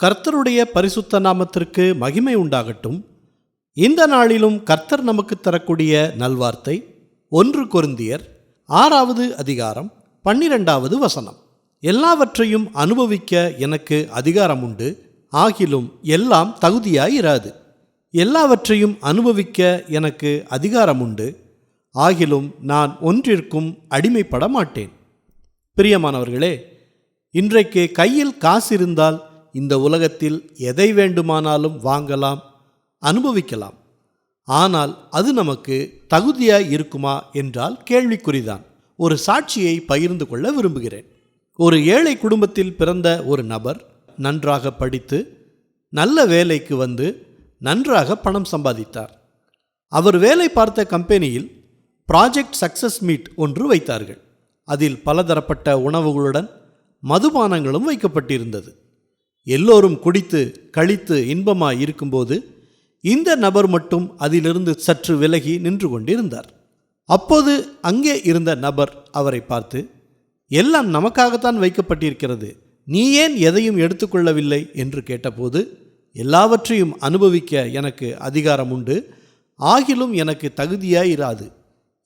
கர்த்தருடைய பரிசுத்த நாமத்திற்கு மகிமை உண்டாகட்டும். இந்த நாளிலும் கர்த்தர் நமக்கு தரக்கூடிய நல்வார்த்தை 1 கொரிந்தியர் 6வது அதிகாரம் 12வது வசனம். எல்லாவற்றையும் அனுபவிக்க எனக்கு அதிகாரம் உண்டு, ஆகிலும் எல்லாம் தகுதியாயிராது. எல்லாவற்றையும் அனுபவிக்க எனக்கு அதிகாரம் உண்டு, ஆகிலும் நான் ஒன்றிற்கும் அடிமைப்பட மாட்டேன். பிரியமானவர்களே, இன்றைக்கு கையில் காசு இருந்தால் இந்த உலகத்தில் எதை வேண்டுமானாலும் வாங்கலாம், அனுபவிக்கலாம். ஆனால் அது நமக்கு தகுதியாய் இருக்குமா என்றால் கேள்விக்குறிதான். ஒரு சாட்சியை பகிர்ந்து கொள்ள விரும்புகிறேன். ஒரு ஏழை குடும்பத்தில் பிறந்த ஒரு நபர் நன்றாக படித்து நல்ல வேலைக்கு வந்து நன்றாக பணம் சம்பாதித்தார். அவர் வேலை பார்த்த கம்பெனியில் ப்ராஜெக்ட் சக்சஸ் மீட் ஒன்று வைத்தார்கள். அதில் பலதரப்பட்ட உணவுகளுடன் மதுபானங்களும் வைக்கப்பட்டிருந்தது. எல்லோரும் குடித்து கழித்து இன்பமாய் இருக்கும்போது இந்த நபர் மட்டும் அதிலிருந்து சற்று விலகி நின்று கொண்டிருந்தார். அப்போது அங்கே இருந்த நபர் அவரை பார்த்து, எல்லாம் நமக்காகத்தான் வைக்கப்பட்டிருக்கிறது, நீ ஏன் எதையும் எடுத்துக்கொள்ளவில்லை என்று கேட்டபோது, எல்லாவற்றையும் அனுபவிக்க எனக்கு அதிகாரம் உண்டு, ஆகிலும் எனக்கு தகுதியாயிராது.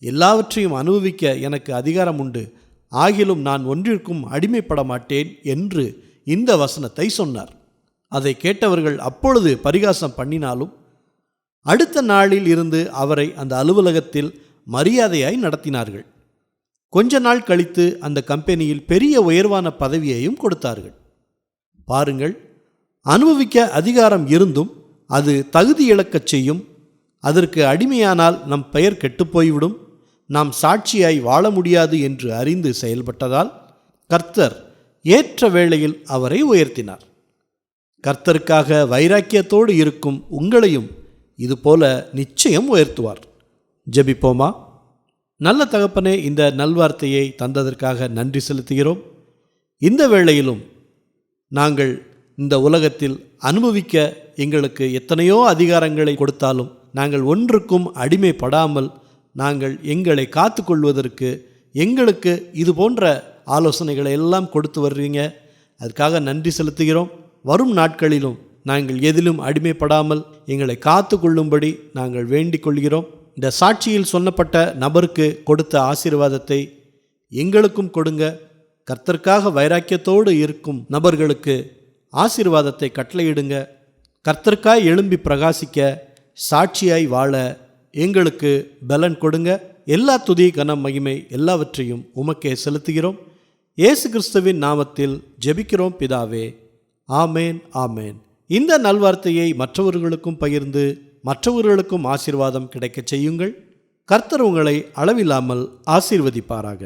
எல்லாவற்றையும் அனுபவிக்க எனக்கு அதிகாரம் உண்டு, ஆகிலும் நான் ஒன்றிற்கும் அடிமைப்பட மாட்டேன் என்று இந்த வசனத்தை சொன்னார். அதை கேட்டவர்கள் அப்பொழுது பரிகாசம் பண்ணினாலும் அடுத்த நாளில் இருந்து அவரை அந்த அலுவலகத்தில் மரியாதையாய் நடத்தினார்கள். கொஞ்ச நாள் கழித்து அந்த கம்பெனியில் பெரிய உயர்வான பதவியையும் கொடுத்தார்கள். பாருங்கள், அனுபவிக்க அதிகாரம் இருந்தும் அது தகுதி இழக்கச் செய்யும். அதற்கு அடிமையானால் நம் பெயர் கெட்டுப்போய்விடும், நாம் சாட்சியாய் வாழ முடியாது என்று அறிந்து செயல்பட்டதால் கர்த்தர் ஏற்ற வேளையில் அவரை உயர்த்தினார். கர்த்தருக்காக வைராக்கியத்தோடு இருக்கும் உங்களையும் இதுபோல நிச்சயம் உயர்த்துவார். ஜெபிப்போமா. நல்ல தகப்பனே, இந்த நல்வார்த்தையை தந்ததற்காக நன்றி செலுத்துகிறோம். இந்த வேளையிலும் நாங்கள் இந்த உலகத்தில் அனுபவிக்க எங்களுக்கு எத்தனையோ அதிகாரங்களை கொடுத்தாலும் நாங்கள் ஒன்றுக்கும் அடிமைப்படாமல் நாங்கள் எங்களை காத்து கொள்வதற்கு எங்களுக்கு இது போன்ற ஆலோசனைகளை எல்லாம் கொடுத்து வர்றீங்க. அதுக்காக நன்றி செலுத்துகிறோம். வரும் நாட்களிலும் நாங்கள் எதிலும் அடிமைப்படாமல் எங்களை காத்து கொள்ளும்படி நாங்கள் வேண்டிக் கொள்கிறோம். இந்த சாட்சியில் சொல்லப்பட்ட நபருக்கு கொடுத்த ஆசீர்வாதத்தை எங்களுக்கும் கொடுங்க. கர்த்தருக்காக வைராக்கியத்தோடு இருக்கும் நபர்களுக்கு ஆசீர்வாதத்தை கட்டளையிடுங்க. கர்த்தருக்காய் எழும்பி பிரகாசிக்க, சாட்சியாய் வாழ எங்களுக்கு பலன் கொடுங்க. எல்லா துதி கனம் மகிமை எல்லாவற்றையும் உமக்கே செலுத்துகிறோம். இயேசு கிறிஸ்துவின் நாமத்தில் ஜெபிக்கிறோம் பிதாவே. ஆமேன், ஆமேன். இந்த நல்வார்த்தையை மற்றவர்களுக்கும் பகிர்ந்து மற்றவர்களுக்கும் ஆசீர்வாதம் கிடைக்கச் செய்யுங்கள். கர்த்தர் உங்களை அளவில்லாமல் ஆசீர்வதிப்பாராக.